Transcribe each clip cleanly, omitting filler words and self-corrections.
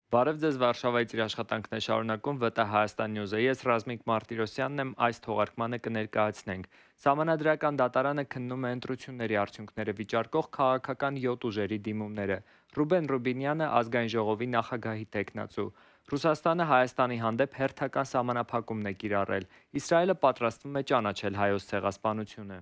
Բարև ձեզ, Վարշավայից իր աշխատանքն է շարունակում ՎՏ Հայաստան Նյուզը։ Ես Ռազմիկ Մարտիրոսյանն եմ, այս թողարկմանը կներկայացնենք։ Սահմանադրական դատարանը քննում է ընտրությունների արդյունքները վիճարկող քաղաքական 7 ուժերի դիմումները։ Ռուբեն Ռուբինյանը ազգային ժողովի նախագահի թեկնածու։ Ռուսաստանը Հայաստանի հանդեպ հերթական սահմանափակումն է կիրառել։ Իսրայելը պատրաստվում է ճանաչել հայոց ցեղասպանությունը։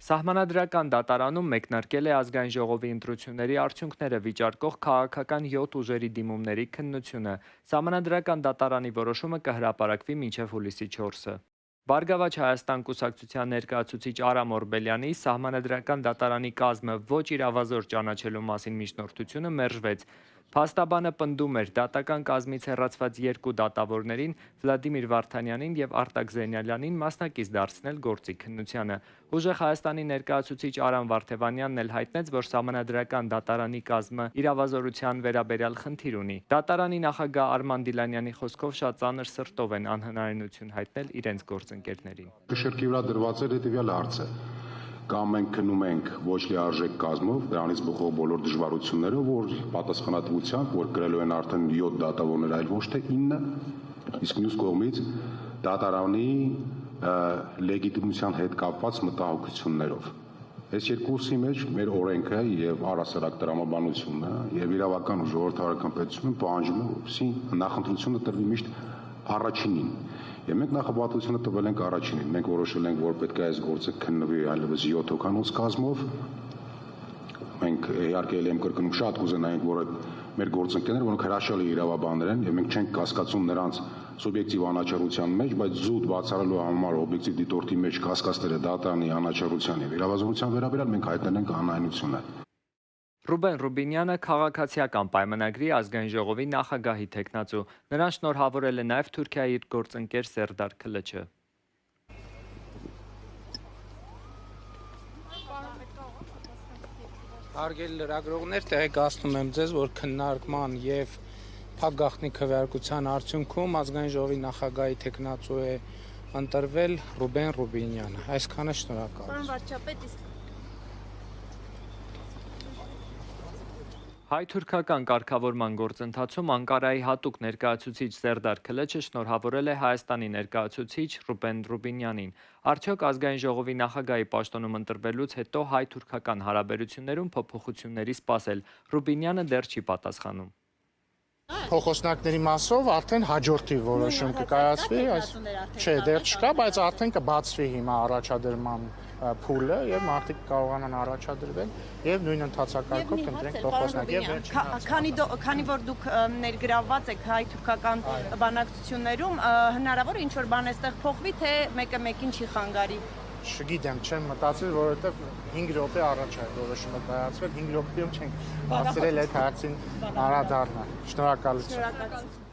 Սահմանադրական դատարանում մեկնարկել է ազգային ժողովի ընտրությունների արդյունքները վիճարկող քաղաքական 7 ուժերի դիմումների քննությունը։ Սահմանադրական դատարանի որոշումը կհրապարակվի մինչև հուլիսի 4-ը։ Բարգավաճ Հայաստան կուսակցության ներկայացուցիչ Արամ Օրբելյանի սահմանադրական դատարանի կազմը ոչ իրավազոր ճանաչելու մասին միջնորդությունը մերժվեց։ Փաստաբանը պնդում էր դատական կազմից հեռացված երկու դատավորներին՝ Վլադիմիր Վարդանյանին և Արտակ Զենյալյանին, մասնակից դարձնել գործի քննությանը։ Ուժեղ Հայաստանի ներկայացուցիչ Արամ Վարդևանյանն էլ հայտնեց, որ սահմանադրական դատարանի կազմը իրավազորության վերաբերյալ խնդիր ունի։ Դատարանի նախագահ Արման Դիլանյանի խոսքով շատ ծանր սրտով են անհնարինություն հայտնել իրենց գործընկերներին։ Շրջի վրա դրված էր հետևյալ հարցը. կամ մենք քննում ենք ոչ լիարժեք կազմով, դրանից բխող բոլոր դժվարություններով, որ պատասխանատվությամբ, որ կրելու են արդեն 7 դատավորներ, այլ ոչ թե 9, իսկ մյուս կողմից դատարանի լեգիտիմության հետ կապված մտահոգություններով։ Այս երկուսի մեջ մեր օրենքը եւ առհասարակ տրամաբանությունը եւ իրավական ու ժողովրդավարական պետությունը պահանջում է, որպեսզի նախընտրությունը տրվի միշտ առաջինին։ Եվ մենք նախապատվությունը տվել ենք առաջինին։ Մենք որոշել ենք, որ պետք է այս գործը քննվի այլևս 7 հոգանոց կազմով։ Մենք իհարկե ելեմ կրկնում շատ կուզենայինք, որ մեր գործընկերները, որոնք հրաշալի իրավաբաններ են, եւ մենք չենք կասկածում նրանց սուբյեկտիվ անաչառության մեջ, բայց զուտ բացառելու համար օբյեկտիվ դիտորդի մեջ կասկածները դատարանի անաչառության եւ իրավազորության վերաբերյալ մենք հայտնել ենք անհայնությունը։ Ռուբեն Ռուբինյանը քաղաքացիական պայմանագրի ազգային ժողովի նախագահի թեկնածու։ Նրան շնորհավորել է նաև Թուրքիայի իր գործընկեր Սերդար Քլչը։ Հարգելի լրագրողներ, տեղեկացնում եմ ձեզ, որ քննարկման եւ փակ գաղտնի քվեարկության արդյունքում ազգային ժողովի նախագահի թեկնածու է ընտրվել Ռուբեն Ռուբինյանը։ Այսքանը շնորհակալ։ Պարոն վարչապետ, իսկ Հայ-թուրքական կարգավորման գործընթացում Անկարայի հատուկ ներկայացուցիչ Սերդար Քլչը շնորհավորել է Հայաստանի ներկայացուցիչ Ռուբեն Ռուբինյանին։ Արդյոք ազգային ժողովի նախագահի պաշտոնում ընտրվելուց հետո հայ-թուրքական հարաբերություններում փոփոխությունների սպասել։ Ռուբինյանը դեռ չի պատասխանում։ Փոխոսնակների մասով արդեն հաջորդի որոշում կկայացվի, չէ, դեռ չկա, բայց արդեն կբացվի հիմա առաջադրման փուլը եւ մարդիկ կարողանան առաջադրվել եւ նույն ընթացակարգով կընտրենք փոխոսնակ եւ քանի որ դուք ներգրավված եք հայ-թուրքական բանակցություններում, հնարավոր է ինչ որ բան այստեղ փոխվի, թե մեկը մեկին չի խանգարի։ Չգիտեմ, չեմ մտածել, որովհետեւ 5 րոպե առաջ է որոշումը կայացվել, 5 րոպեում չենք հասցրել այդ հարցին անդրադառնալ։ Շնորհակալություն։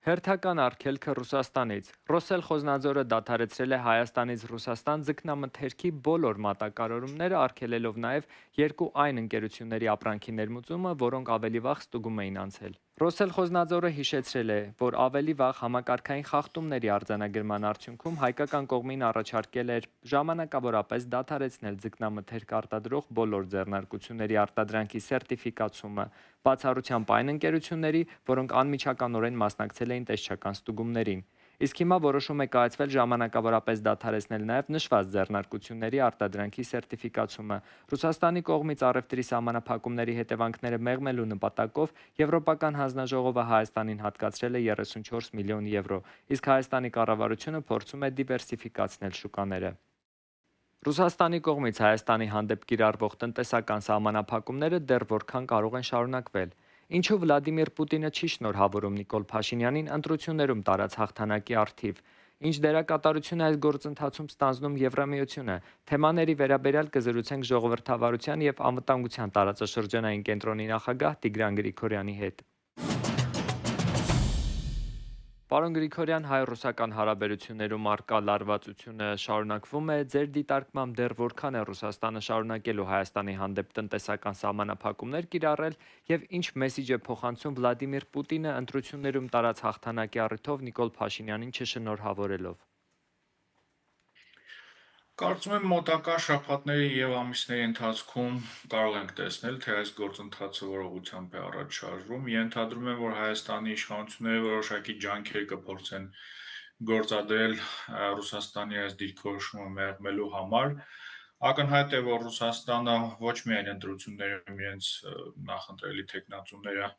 Հերթական արգելքը Ռուսաստանից։ Ռոսել Խոզնաձորը դադարեցրել է Հայաստանից Ռուսաստան ձկնամթերքի բոլոր մատակարարումները, արգելելով նաև երկու այն ընկերությունների ապրանքի ներմուծումը, որոնք ավելի վաղ ստուգում էին անցել։ Ռոսել Խոզնաձորը հիշեցրել է, որ ավելի վաղ համակարգային խախտումների արձանագրման արդյունքում հայկական կողմին առաջարկել էր ժամանակավորապես դադարեցնել ձկնամթերք արտադրող բոլոր ձեռնարկությունների արտադրանքի սերտիֆիկացումը, բացառությամբ այն ընկերությունների, որոնք անմիջականորեն մասնակցել էին տեսչական ստուգումներին։ Իսկ հիմա որոշում է կայացվել ժամանակավորապես դադարեցնել նաև նշված ձեռնարկությունների արտադրանքի սերտիֆիկացումը։ Ռուսաստանի կողմից առևտրի սահմանափակումների հետևանքները մեղմելու նպատակով Եվրոպական հանձնաժողովը Հայաստանին հատկացրել է 34 միլիոն եվրո, իսկ Հայաստանի կառավարությունը փորձում է դիվերսիֆիկացնել շուկաները։ Ռուսաստանի կողմից Հայաստանի հանդեպ կիրառվող տնտեսական սահմանափակումները դեռ որքան կարող են շարունակվել։ Ինչու Վլադիմիր Պուտինը չի շնորհավորում Նիկոլ Փաշինյանին ընտրություններում տարած հաղթանակի առթիվ։ Ինչ դերակատարություն է այս գործընթացում ստանձնում Եվրամիությունը։ Թեմաների վերաբերյալ կզրուցենք ժողովրդավարության և անվտանգության տարածաշրջանային կենտրոնի նախագահ Տիգրան Գրիգորյանի հետ։ Պարոն Գրիգորյան, հայ-ռուսական հարաբերություններում առկա լարվածությունը շարունակվում է։ Ձեր դիտարկմամբ դեռ որքան է Ռուսաստանը շարունակելու Հայաստանի հանդեպ տնտեսական սահմանափակումներ կիրառել եւ ինչ մեսիջ է փոխանցում Վլադիմիր Պուտինը ընտրություններում տարած հաղթանակի առիթով Նիկոլ Փաշինյանին չշնորհավորելով։ Կարծում եմ մոտակա շաբաթների եւ ամիսների ընթացքում կարող ենք տեսնել, թե այս գործընթացը որողությամբ է առաջ շարժվում։ Ենթադրում եմ, որ Հայաստանի իշխանությունները որոշակի ջանքեր կփորձեն գործադրել Ռուսաստանի այս դիրքորոշումը մեղմելու համար։ Ակնհայտ է, որ Ռուսաստանը ոչ միայն ընտրություններում իրենց նախընտրելի տեխնացուները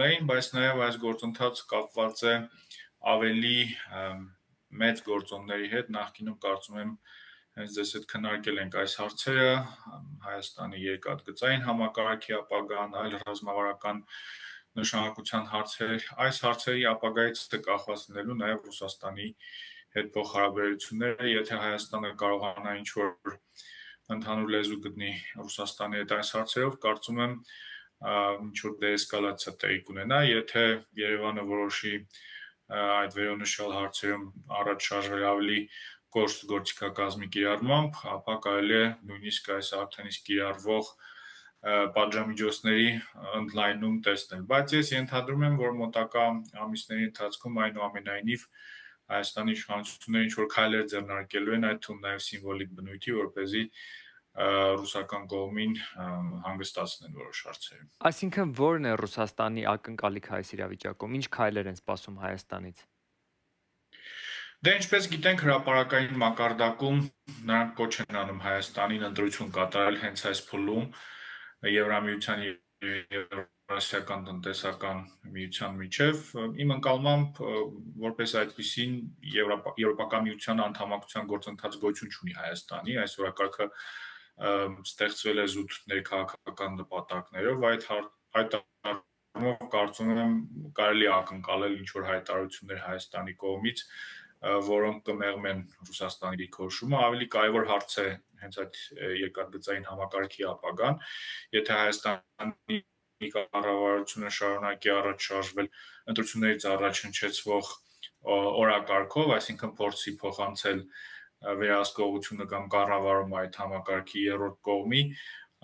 ունեին, բայց նաև այս գործընթացը կապված է ավելի մեծ գործոնների հետ։ Նախկինում կարծում եմ հենց ձեզ հետ քննարկել ենք այս հարցերը, Հայաստանի երկաթգծային համակարգի ապագան, այլ ռազմավարական նշանակության հարցեր, այս հարցերի ապագայից կախված լինելու նաև Ռուսաստանի հետ փոխհարաբերությունները, եթե Հայաստանը կարողանա ինչ-որ ընդհանուր լեզու գտնի Ռուսաստանի հետ այս հարցերով, կարծում եմ ինչ-որ դեէսկալացիա տեղի կունենա, եթե Երևանը որոշի այդ վերոնշյալ հարցերում առաջ շարժվել ավելի կոշտ գործիքակազմի կիրառմամբ, ապա կարելի է նույնիսկ այս արդեն իսկ կիրառվող պատժամիջոցների ընդլայնում տեսնել։ Բայց ես ենթադրում եմ, որ մոտակա ամիսների ընթացքում այնուամենայնիվ Հայաստանի իշխանությունները ինչ-որ քայլեր ձեռնարկելու են, այդ թվում նաև սիմվոլիկ բնույթի, որպեսզի ռուսական կողմին հանգստացնեն որոշ հարցերում։ Այսինքն ո՞րն է Ռուսաստանի ակնկալիքը այս իրավիճակում, ինչ քայլեր են սպասում Հայաստանից։ Դե ինչպես գիտենք, հրապարակային մակարդակում նրանք կոչ են անում Հայաստանին ընտրություն կատարել հենց այս փուլում Եվրամիության եւ Եվրասիական տնտեսական միության միջև։ Իմ ընկալմամբ, որպես այդպիսին Եվրոպական միության անդամակցության գործընթաց գոյություն չունի Հայաստանի, այս օրակարգը ստեղծվել է զուտ ներքաղաքական նպատակներով, այդ առումով կարծում եմ կարելի է ակնկալել ինչ-որ հայտարարություններ Հայաստանի կողմից, որոնք կմեղմեն Ռուսաստանի դիրքորոշումը, ավելի կարևոր հարց է հենց այդ երկաթգծային համակարգի ապագան, եթե Հայաստանի կառավարությունը շարունակի առաջ շարժվել ընտրություններից առաջ հնչեցվող օրակարգով, այսինքն փորձի փոխանցել վերահսկողությունը կամ կառավարումը այդ համակարգի երրորդ կողմի,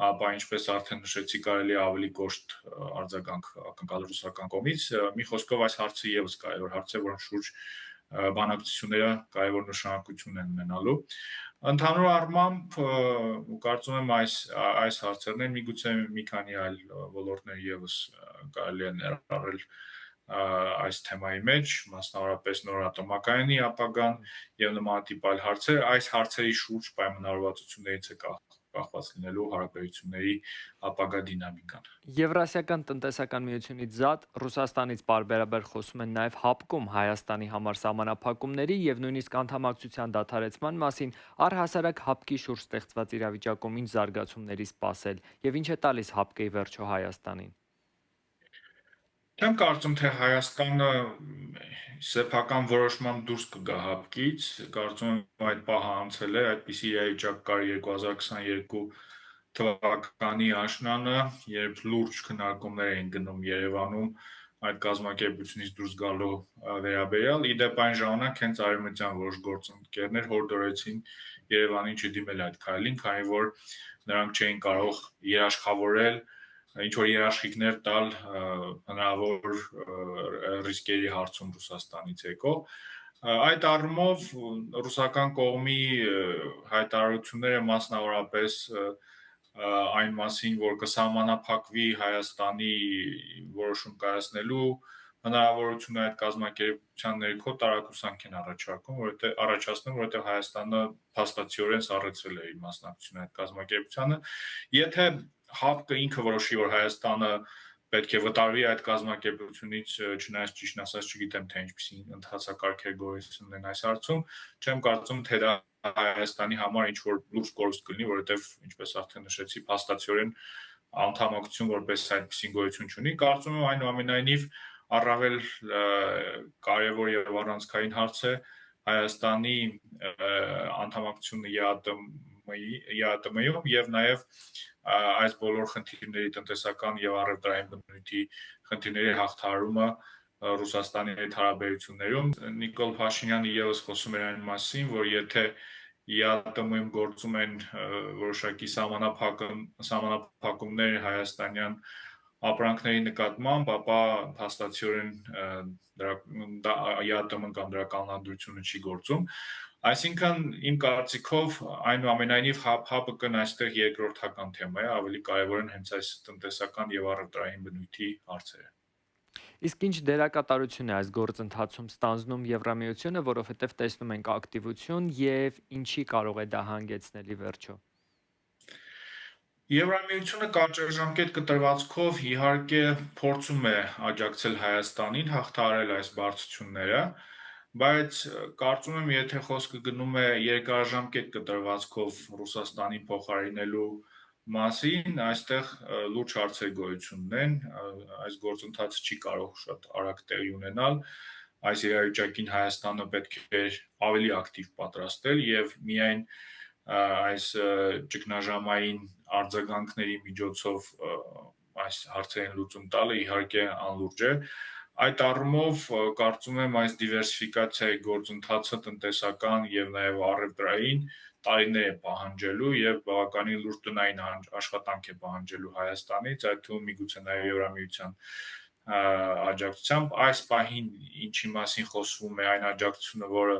ապա ինչպես արդեն նշեցի, կարելի է ավելի կոշտ արձագանք ակնկալել ռուսական կողմից։ Մի խոսքով այս հարցը եւս կարևոր հարց է, որոնց շուրջ բանակցությունները կարևոր նշանակություն են ունենալու։ Ընդհանուր առմամբ կարծում եմ այս հարցերն են, միգուցե մի քանի այլ ոլորտներ եւս կարելի է ներառել այս թեմայի մեջ, մասնավորապես նորատոմակայանի ապագան եւ նմանատիպ այլ հարցեր, այս հարցերի շուրջ պայմանավորվածություններից է կախված լինելու հարաբերությունների ապագա դինամիկան։ Եվրասիական տնտեսական միությունից զատ Ռուսաստանից պարբերաբար խոսում են նաև հապկում Հայաստանի համար սահմանափակումների եւ նույնիսկ անդամակցության դադարեցման մասին, առհասարակ հապկի շուրջ ստեղծված իրավիճակում ինչ զարգացումների սպասել եւ ինչ է տալիս հապկը ի վերջո Հայաստանին։ Չեմ կարծում, թե Հայաստանը սեփական որոշմամբ դուրս կգա հապկից, կարծում եմ այդ պահը անցել է, այդպիսի իրավիճակ կար 2022 թվականի աշնանը, երբ լուրջ քննարկումներ էին գնում Երևանում այդ կազմակերպությունից դուրս գալու վերաբերյալ, իդեպ այն ժամանակ հենց արևմտյան որոշ գործընկերներ հորդորեցին Երևանին չդիմել այդ քայլին, քանի որ նրանք չէին կարող երաշխավորել ինչ-որ երաշխիքներ տալ հնարավոր ռիսկերի հարցում Ռուսաստանից եկող։ Այդ առումով ռուսական կողմի հայտարարությունները մասնավորապես այն մասին, որ կսահմանափակվի Հայաստանի որոշում կայացնելու հնարավորությունը այդ կազմակերպության ներքո տարակուսանք են առաջացնում, որովհետև Հայաստանը փաստացիորեն սառեցրել է իր մասնակցությունը այդ կազմակերպությանը։ Եթե ՀԱՊԿ-ը ինքը որոշի, որ Հայաստանը պետք է վտարվի այդ կազմակերպությունից, չնայած ճիշտն ասած չգիտեմ, թե ինչպիսի ընթացակարգեր գոյություն ունեն այս հարցում, չեմ կարծում, թե դա Հայաստանի համար ինչ-որ լուրջ կորուստ կլինի, որովհետև, ինչպես արդեն նշեցի, փաստացիորեն անդամակցություն որպես այդպիսին գոյություն չունի։ Կարծում եմ այնուամենայնիվ առավել կարևոր եւ առանցքային հարց է Հայաստանի անդամակցությունը ԵԱՏՄ-ում եւ նաեւ այս բոլոր խնդիրների տնտեսական եւ առևտրային բնույթի խնդիրների հաղթահարումը Ռուսաստանի հետ հարաբերություններում։ Նիկոլ Փաշինյանը եւս խոսում էր այն մասին, որ եթե ԵԱՏՄ-ում գործում են որոշակի սահմանափակումներ հայաստանյան ապրանքների նկատմամբ, ապա փաստացիորեն ԵԱՏՄ-ն կամ դրա կանոնադրությունը չի գործում։ Այսինքն իմ կարծիքով այնուամենայնիվ հապը կն այստեղ երկրորդական թեմա է, ավելի կարևոր են հենց այս տնտեսական եւ առևտրային բնույթի հարցերը։ Իսկ ինչ դերակատարություն է այս գործընթացում ստանձնում Եվրամիությունը, որովհետև տեսնում ենք ակտիվություն եւ ինչի կարող է դա հանգեցնել ի վերջո։ Եվրամիությունը կարճաժամկետ կտրվածքով իհարկե փորձում է աջակցել Հայաստանին հաղթահարել այս բարդությունները, բայց կարծում եմ, եթե խոսքը գնում է երկարաժամկետ կտրվածքով Ռուսաստանին փոխարինելու մասին, այստեղ լուրջ հարցեր գոյություն ունեն, այս գործընթացը չի կարող շատ արագ տեղի ունենալ, այս իրավիճակին Հայաստանը պետք է ավելի ակտիվ պատրաստել եւ միայն այս ճգնաժամային արձագանքների միջոցով այս հարցերին լուծում տալը իհարկե անլուրջ է։ Այդ առումով կարծում եմ այս դիվերսիֆիկացիայի գործընթացը տնտեսական եւ նաեւ առևտրային տարիներ է պահանջելու եւ բավականին լուրջ տնային աշխատանք է պահանջելու Հայաստանից, այդ թվում միգուցե նաեւ Եվրամիության աջակցությամբ այս պահին ինչի մասին խոսվում է այն աջակցությունը, որը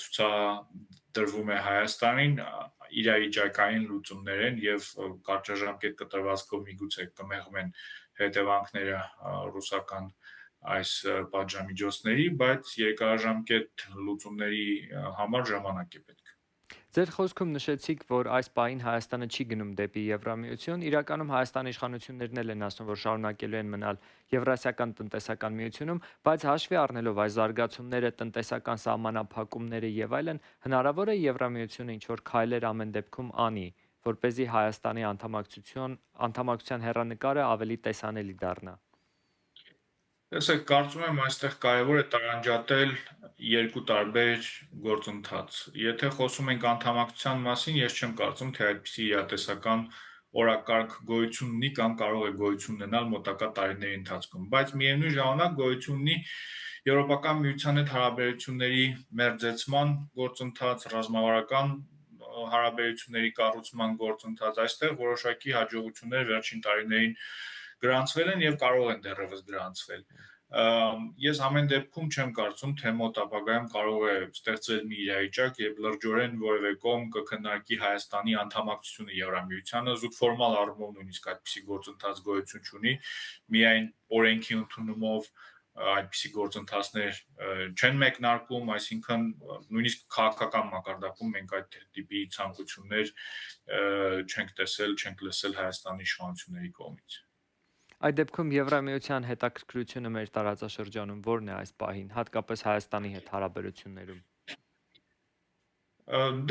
ցուցադրվում է Հայաստանին, իրավիճակային լուծումներ են եւ կարճաժամկետ կտրվածքով միգուցե կմեղմեն հետևանքները ռուսական այս պատժամիջոցների, բայց երկարաժամկետ լուծումների համար ժամանակ է պետք։ Ձեր խոսքում նշեցիք, որ այս պահին Հայաստանը չի գնում դեպի Եվրամիություն, իրականում Հայաստանի իշխանություններն էլ են ասում, որ շարունակելու են մնալ Եվրասիական տնտեսական միությունում, բայց հաշվի առնելով այս զարգացումները, տնտեսական սահմանափակումները եւ այլն, հնարավոր է Եվրամիությունը ինչ-որ քայլեր ամեն դեպքում անի, որ เป զի Հայաստանի անդամակցության հեռանկարը ավելի տեսանելի դառնա։ Տեսեք, կարծում եմ այստեղ կարևոր է տարանջատել երկու տարբեր գործընթաց։ Եթե խոսում ենք անդամակցության մասին, ես չեմ կարծում, թե այդպիսի իրատեսական օրակարգ գոյություն ունի կամ կարող է գոյություն ունենալ մոտակա տարիների ընթացքում, բայց միևնույն ժամանակ գոյություն ունի Եվրոպական միության հետ հարաբերությունների մերձեցման գործընթաց, ռազմավարական հարաբերությունների կառուցման գործընթաց, այստեղ որոշակի հաջողություններ վերջին տարիներին գրանցվել են եւ կարող են դեռևս գրանցվել։ Ես ամեն դեպքում չեմ կարծում, թե մոտ ապագայում կարող է ստեղծվել մի իրավիճակ, երբ լրջորեն որևէ կողմ կքննարկի Հայաստանի անդամակցությունը Եվրամիությանը, զուտ ֆորմալ առումով նույնիսկ այդպիսի գործընթաց գոյություն չունի, միայն օրենքի ընդունումով այդպիսի գործընթացներ չեն մեկնարկում, այսինքն նույնիսկ քաղաքական մակարդակում մենք այդ տիպի ցանկություններ չենք տեսել, չենք լսել Հայաստանի իշխանությունների կողմից։ Այդ դեպքում Եվրամիության հետաքրքրությունը մեր տարածաշրջանում ո՞րն է այս պահին, հատկապես Հայաստանի հետ հարաբերություններում։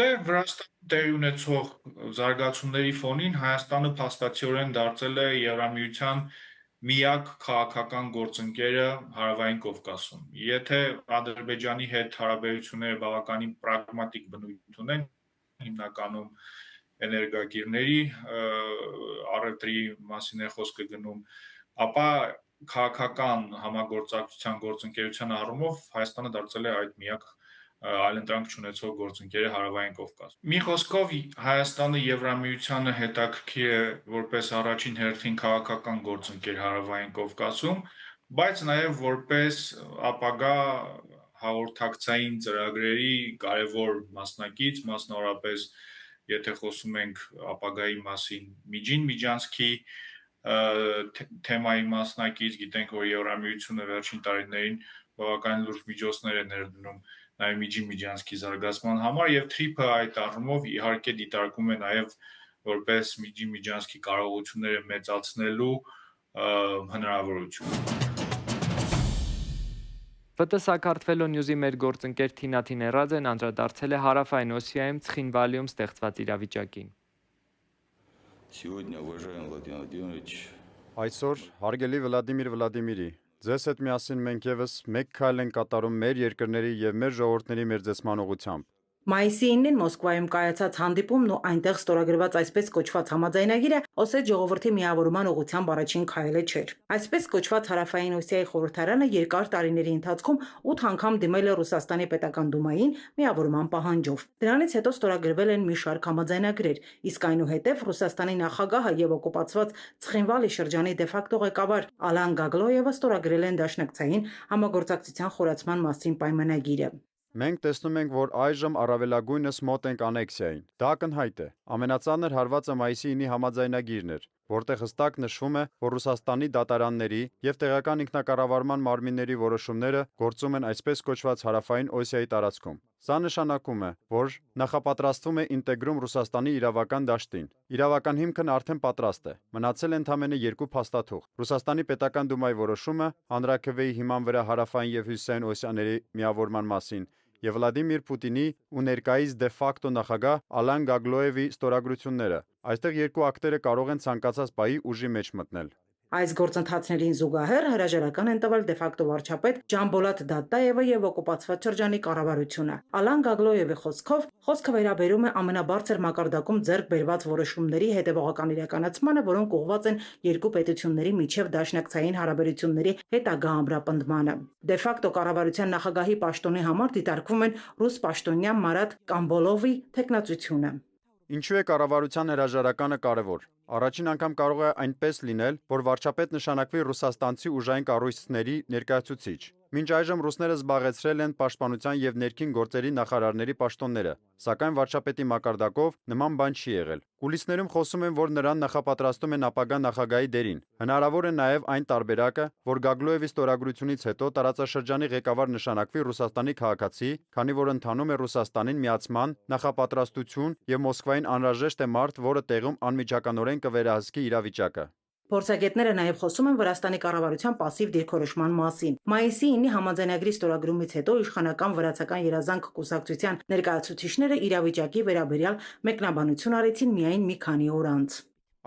Դե Վրաստանի տեղի ունեցող զարգացումների ֆոնին Հայաստանը փաստացիորեն դարձել է Եվրամիության միակ քաղաքական գործընկերը Հարավային Կովկասում։ Եթե Ադրբեջանի հետ հարաբերությունները բավականին պրագմատիկ բնույթ ունեն, հիմնականում էներգակիրների առևտրի մասին է խոսքը գնում, ապա քաղաքական համագործակցության գործընկերության առումով Հայաստանը դարձել է այդ միակ այլընտրանք չունեցող գործընկերը Հարավային Կովկասում։ Մի խոսքով Հայաստանը Եվրամիությանը հետաքրքիր է որպես առաջին հերթին քաղաքական գործընկեր Հարավային Կովկասում, բայց նաև որպես ապագա հաղորդակցային ծրագրերի կարևոր մասնակից, մասնավորապես եթե խոսում ենք ապագայի մասին միջին միջանցքի թեմայի մասնակից, գիտենք, որ Եվրամիությունը վերջին տարիներին բավականին լուրջ միջոցներ է ներդնում նաև միջին միջանցքի զարգացման համար եւ TRIP-ը այդ առումով իհարկե դիտարկում է նաև որպես միջին միջանցքի կարողությունները մեծացնելու հնարավորություն։ ՎՏ Սաքարթվելո Նյուզի մեր գործընկեր Թինա Թիներաձեն անդրադարձել է Հարավային Օսիայում Ցխինվալիում ստեղծված իրավիճակին։ Այսօր, հարգելի Վլադիմիր Վլադիմիրի, ձեզ հետ միասին մենք եւս մեկ քայլ ենք կատարում մեր երկրների եւ մեր ժողովուրդների մերձեցման ուղղությամբ։ Մայիսի 9-ին Մոսկվայում կայացած հանդիպումն ու այնտեղ ստորագրված այսպես կոչված համաձայնագիրը Օսետ ժողովրդի միավորման ուղղությամբ առաջին քայլը չէր։ Այսպես կոչված Հարավային Օսիայի խորհրդարանը երկար տարիների ընթացքում 8 անգամ դիմել է Ռուսաստանի պետական դումային միավորման պահանջով։ Դրանից հետո ստորագրվել են մի շարք համաձայնագրեր, իսկ այնուհետև Ռուսաստանի նախագահը եւ օկուպացված Ցխինվալի շրջանի դեֆակտո ղեկավար Ալան Գագլոևը ստորագրել են դաշնակցային համագործակցության խորացման մասին պայմանագիրը։ Մենք տեսնում ենք, որ այժմ առավելագույնս մոտ ենք անեքսիային։ Դա ակնհայտ է։ Ամենածանր հարվածը մայիսի 9-ի համաձայնագիրն էր, որտեղ հստակ նշվում է, որ Ռուսաստանի դատարանների եւ տեղական ինքնակառավարման մարմինների որոշումները գործում են այսպես կոչված հարավային Օսիայի տարածքում։ Սա նշանակում է, որ նախապատրաստվում է ինտեգրում Ռուսաստանի իրավական դաշտին։ Իրավական հիմքն արդեն պատրաստ է։ Մնացել է ընդամենը 2 փաստաթուղթ։ Ռուսաստանի պետական դումայի որոշումը հանրաքվեի հիման վրա հարավային եւ հյուսիսային Օսիաների միավորման մասին եւ Վլադիմիր Պուտինի ու ներկայիս դե ֆակտո նախագահ Ալան Գագլոևի ստորագրությունները։ Այստեղ երկու ակտերը կարող են ցանկացած բայի ուժի մեջ մտնել։ Այս գործընթացներին զուգահեռ հրաժարական են տվել դե ֆակտո վարչապետ Ջամբոլատ Դատաևը եւ օկուպացված շրջանի կառավարությունը։ Ալան Գագլոևի խոսքով խոսքը վերաբերում է ամենաբարձր մակարդակում ձեռք բերված որոշումների հետևողական իրականացմանը, որոնք ուղղված են երկու պետությունների միջև դաշնակցային հարաբերությունների հետագա ամրապնդմանը։ Դե ֆակտո կառավարության նախագահի պաշտոնի համար դիտարկվում են ռուս պաշտոնյա Մարատ Կամբոլովի թեկնածությունը։ Ինչու է կառավարության հրաժարականը կարևոր։ Առաջին անգամ կարող է այնպես լինել, որ վարչապետ նշանակվի ռուսաստանցի ուժային կառույցների ներկայացուցիչ։ Մինչ այժմ ռուսները զբաղեցրել են պաշտպանության եւ ներքին գործերի նախարարների պաշտոնները, սակայն վարչապետի մակարդակով նման բան չի եղել։ Կուլիսներում խոսում են, որ նրան նախապատրաստում են ապագա նախագահի դերին։ Հնարավոր է նաեւ այն տարբերակը, որ Գագլոևի ստորագրությունից հետո տարածաշրջանի ղեկավար նշանակվի Ռուսաստանի քաղաքացի, քանի որ ընթանում է Ռուսաստանին միացման նախապատրաստություն եւ Մոսկվային անհրաժեշտ է մարդ, որը տեղում անմիջականորեն կվերահսկի իրավիճակը։ Փորձագետները նաև խոսում են Վրաստանի կառավարության պասիվ դիրքորոշման մասին։ Մայիսի 9-ի համաձայնագրի ստորագրումից հետո իշխանական վրացական երազանք կուսակցության ներկայացուցիչները իրավիճակի վերաբերյալ մեկնաբանություն արեցին միայն մի քանի օր անց։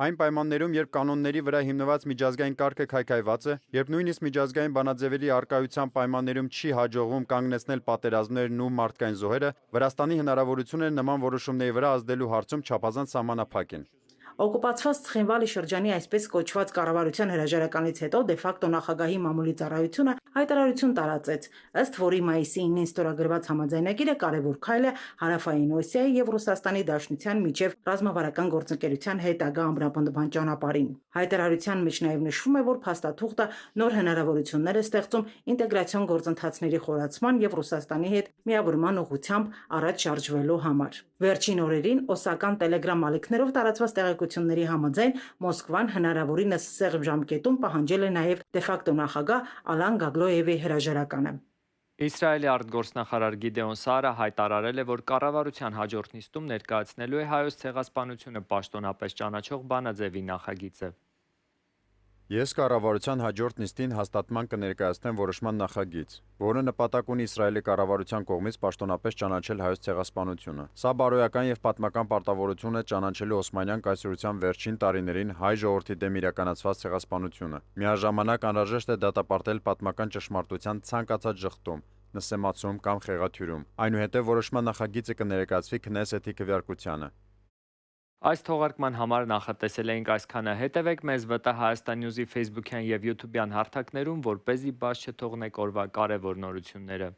Այն պայմաններում, երբ կանոնների վրա հիմնված միջազգային կարգը քայքայված է, երբ նույնիսկ միջազգային բանաձևերի արկայության պայմաններում չի հաջողվում կանգնեցնել պատերազմներն ու մարդկային զոհերը, Վրաստանի հնարավորությունները նման որոշումների վրա ազդելու հարցում չափազանց սահմանափակ են։ Օկուպացված Ցխինվալի շրջանի այսպես կոչված կառավարության հրաժարականից հետո դե ֆակտո նախագահի մամուլի ծառայությունը հայտարարություն տարածեց, ըստ որի մայիսի 9-ին ստորագրված համաձայնագիրը կարևոր քայլ է հարավային Օսիայի եւ Ռուսաստանի Դաշնության միջև ռազմավարական գործընկերության հետագա ամրապնդման ճանապարհին։ Հայտարարության մեջ նաև նշվում է, որ փաստաթուղթը նոր հնարավորություններ է ստեղծում ինտեգրացիոն գործընթացների խորացման եւ Ռուսաստանի հետ միավորման ուղղությամբ առաջ շարժվելու համար։ Վերջին օրերին օսական տելեգրամ ալիքներով տարածված տեղեկությունների համաձայն Մոսկվան հնարավորինս սեղմ ժամկետում պահանջել է նաև դե ֆակտո նախագահ Ալան Գագլոևի հրաժարականը։ Իսրայելի արտգործնախարար Գիդեոն Սարը հայտարարել է, որ կառավարության հաջորդ նիստում ներկայացնելու է հայոց ցեղասպանությունը պաշտոնապես ճանաչող բանաձևի նախագիծը։ Ես կառավարության հաջորդ նիստին հաստատման կներկայացնեմ որոշման նախագիծ, որը նպատակ ունի Իսրայելի կառավարության կողմից պաշտոնապես ճանաչել հայոց ցեղասպանությունը։ Սա բարոյական եւ պատմական պարտավորություն է ճանաչելու Օսմանյան կայսրության վերջին տարիներին հայ ժողովրդի դեմ իրականացված ցեղասպանությունը։ Միաժամանակ անհրաժեշտ է դատապարտել պատմական ճշմարտության ցանկացած ժխտում, նսեմացում կամ խեղաթյուրում։ Այնուհետև որոշման նախագիծը կներկայացվի Քնեսեթի քվեարկությանը։ Այս թողարկման համար նախատեսել էինք այսքանը։ Հետևեք մեզ ՎՏ Հայաստան Նյուզի Facebook-յան եւ YouTube-յան հարթակներում, որպեսզի բաց չթողնեք օրվա կարևոր նորությունները։